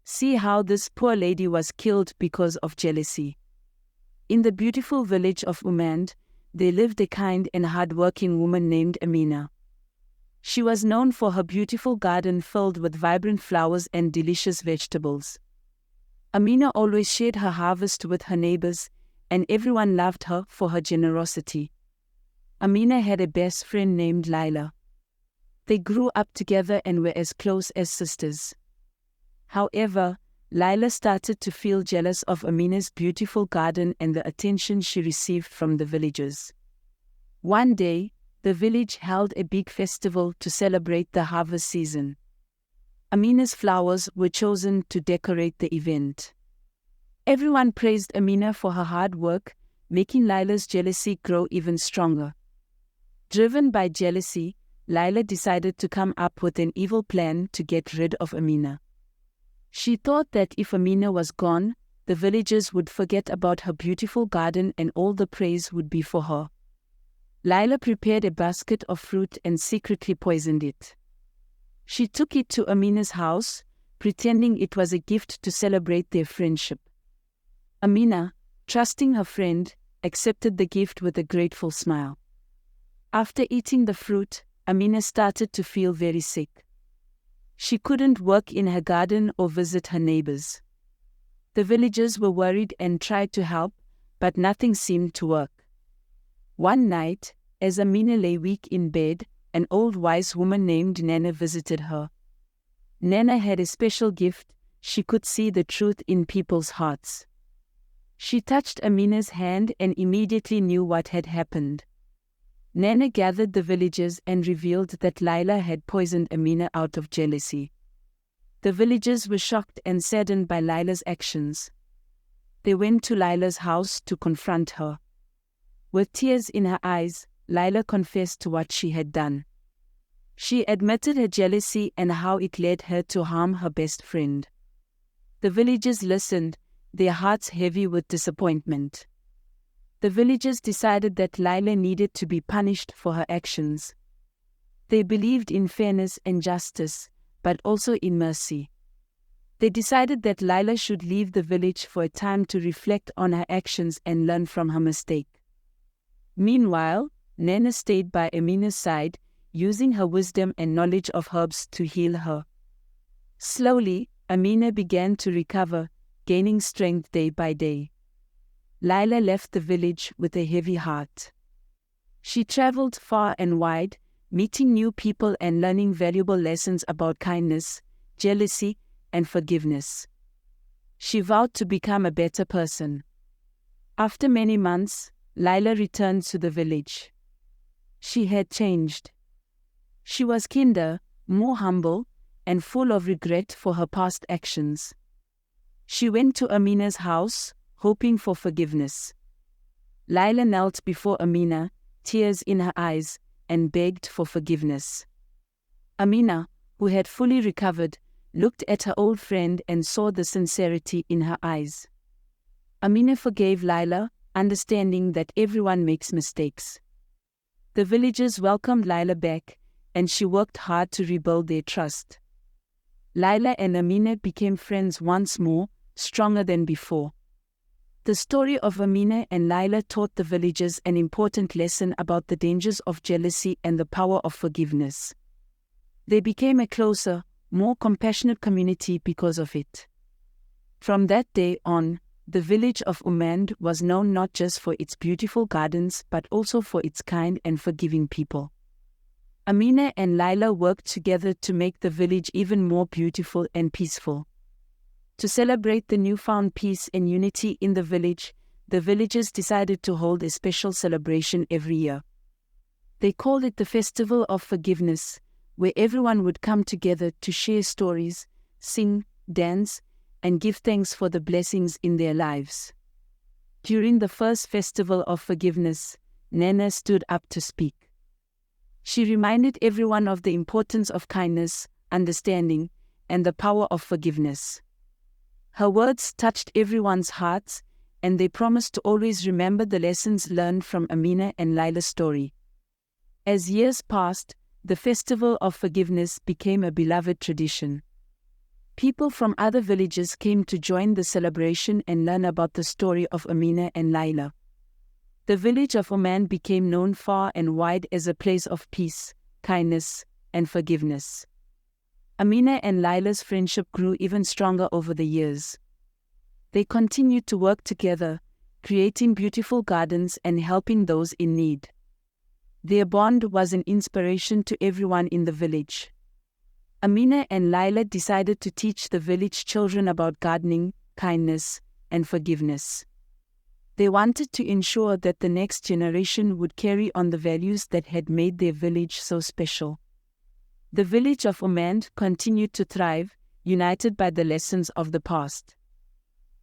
See how this poor lady was killed because of jealousy. In the beautiful village of Umand, there lived a kind and hard-working woman named Amina. She was known for her beautiful garden filled with vibrant flowers and delicious vegetables. Amina always shared her harvest with her neighbors, and everyone loved her for her generosity. Amina had a best friend named Laila. They grew up together and were as close as sisters. However, Laila started to feel jealous of Amina's beautiful garden and the attention she received from the villagers. One day, the village held a big festival to celebrate the harvest season. Amina's flowers were chosen to decorate the event. Everyone praised Amina for her hard work, making Laila's jealousy grow even stronger. Driven by jealousy, Laila decided to come up with an evil plan to get rid of Amina. She thought that if Amina was gone, the villagers would forget about her beautiful garden and all the praise would be for her. Laila prepared a basket of fruit and secretly poisoned it. She took it to Amina's house, pretending it was a gift to celebrate their friendship. Amina, trusting her friend, accepted the gift with a grateful smile. After eating the fruit, Amina started to feel very sick. She couldn't work in her garden or visit her neighbors. The villagers were worried and tried to help, but nothing seemed to work. One night, as Amina lay weak in bed, an old wise woman named Nana visited her. Nana had a special gift: she could see the truth in people's hearts. She touched Amina's hand and immediately knew what had happened. Nana gathered the villagers and revealed that Laila had poisoned Amina out of jealousy. The villagers were shocked and saddened by Laila's actions. They went to Laila's house to confront her. With tears in her eyes, Laila confessed to what she had done. She admitted her jealousy and how it led her to harm her best friend. The villagers listened, their hearts heavy with disappointment. The villagers decided that Laila needed to be punished for her actions. They believed in fairness and justice, but also in mercy. They decided that Laila should leave the village for a time to reflect on her actions and learn from her mistake. Meanwhile, Nana stayed by Amina's side, using her wisdom and knowledge of herbs to heal her. Slowly, Amina began to recover, gaining strength day by day. Laila left the village with a heavy heart. She traveled far and wide, meeting new people and learning valuable lessons about kindness, jealousy, and forgiveness. She vowed to become a better person. After many months, Laila returned to the village. She had changed. She was kinder, more humble, and full of regret for her past actions. She went to Amina's house, hoping for forgiveness. Laila knelt before Amina, tears in her eyes, and begged for forgiveness. Amina, who had fully recovered, looked at her old friend and saw the sincerity in her eyes. Amina forgave Laila, understanding that everyone makes mistakes. The villagers welcomed Laila back, and she worked hard to rebuild their trust. Laila and Amina became friends once more, stronger than before. The story of Amina and Laila taught the villagers an important lesson about the dangers of jealousy and the power of forgiveness. They became a closer, more compassionate community because of it. From that day on, the village of Umand was known not just for its beautiful gardens but also for its kind and forgiving people. Amina and Laila worked together to make the village even more beautiful and peaceful. To celebrate the newfound peace and unity in the village, the villagers decided to hold a special celebration every year. They called it the Festival of Forgiveness, where everyone would come together to share stories, sing, dance, and give thanks for the blessings in their lives. During the first Festival of Forgiveness, Nana stood up to speak. She reminded everyone of the importance of kindness, understanding, and the power of forgiveness. Her words touched everyone's hearts, and they promised to always remember the lessons learned from Amina and Laila's story. As years passed, the Festival of Forgiveness became a beloved tradition. People from other villages came to join the celebration and learn about the story of Amina and Laila. The village of Oman became known far and wide as a place of peace, kindness, and forgiveness. Amina and Laila's friendship grew even stronger over the years. They continued to work together, creating beautiful gardens and helping those in need. Their bond was an inspiration to everyone in the village. Amina and Laila decided to teach the village children about gardening, kindness, and forgiveness. They wanted to ensure that the next generation would carry on the values that had made their village so special. The village of Oman continued to thrive, united by the lessons of the past.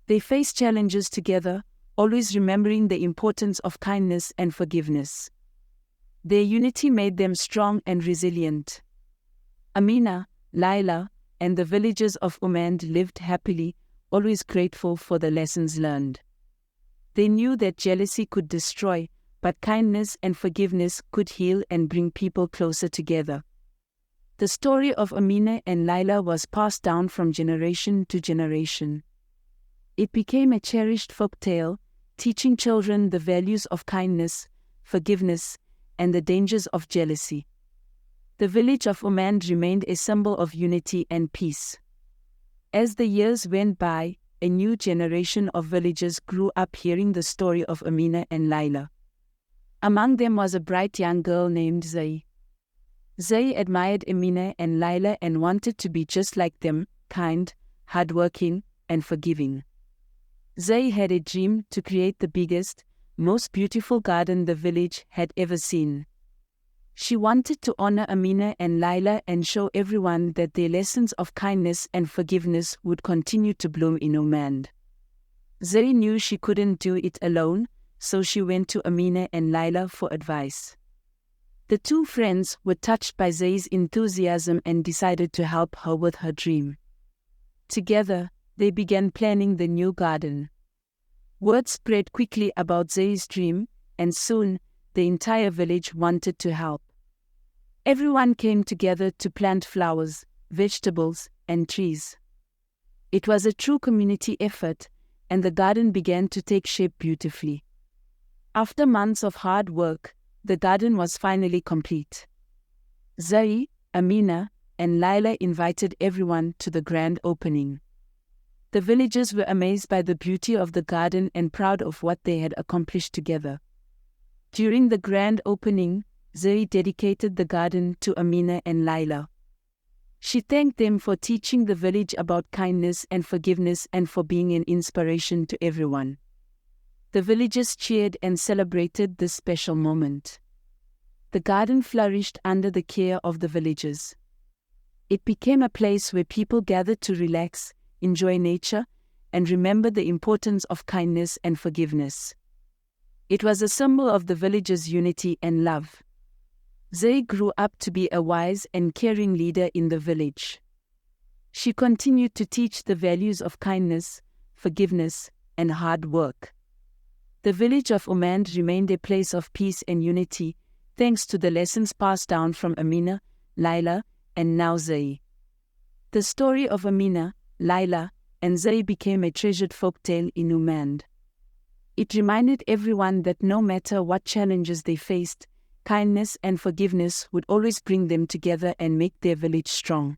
They faced challenges together, always remembering the importance of kindness and forgiveness. Their unity made them strong and resilient. Amina, Laila, and the villagers of Oman lived happily, always grateful for the lessons learned. They knew that jealousy could destroy, but kindness and forgiveness could heal and bring people closer together. The story of Amina and Laila was passed down from generation to generation. It became a cherished folk tale, teaching children the values of kindness, forgiveness, and the dangers of jealousy. The village of Oman remained a symbol of unity and peace. As the years went by, a new generation of villagers grew up hearing the story of Amina and Laila. Among them was a bright young girl named Zay. Zay admired Amina and Laila and wanted to be just like them, kind, hardworking, and forgiving. Zay had a dream to create the biggest, most beautiful garden the village had ever seen. She wanted to honor Amina and Laila and show everyone that their lessons of kindness and forgiveness would continue to bloom in Oman. Zay knew she couldn't do it alone, so she went to Amina and Laila for advice. The two friends were touched by Zay's enthusiasm and decided to help her with her dream. Together, they began planning the new garden. Word spread quickly about Zay's dream, and soon, the entire village wanted to help. Everyone came together to plant flowers, vegetables, and trees. It was a true community effort, and the garden began to take shape beautifully. After months of hard work, the garden was finally complete. Zay, Amina, and Laila invited everyone to the grand opening. The villagers were amazed by the beauty of the garden and proud of what they had accomplished together. During the grand opening, Zay dedicated the garden to Amina and Laila. She thanked them for teaching the village about kindness and forgiveness and for being an inspiration to everyone. The villagers cheered and celebrated this special moment. The garden flourished under the care of the villagers. It became a place where people gathered to relax, enjoy nature, and remember the importance of kindness and forgiveness. It was a symbol of the villagers' unity and love. Zay grew up to be a wise and caring leader in the village. She continued to teach the values of kindness, forgiveness, and hard work. The village of Oman remained a place of peace and unity, thanks to the lessons passed down from Amina, Laila, and now Zay. The story of Amina, Laila, and Zay became a treasured folktale in Oman. It reminded everyone that no matter what challenges they faced, kindness and forgiveness would always bring them together and make their village strong.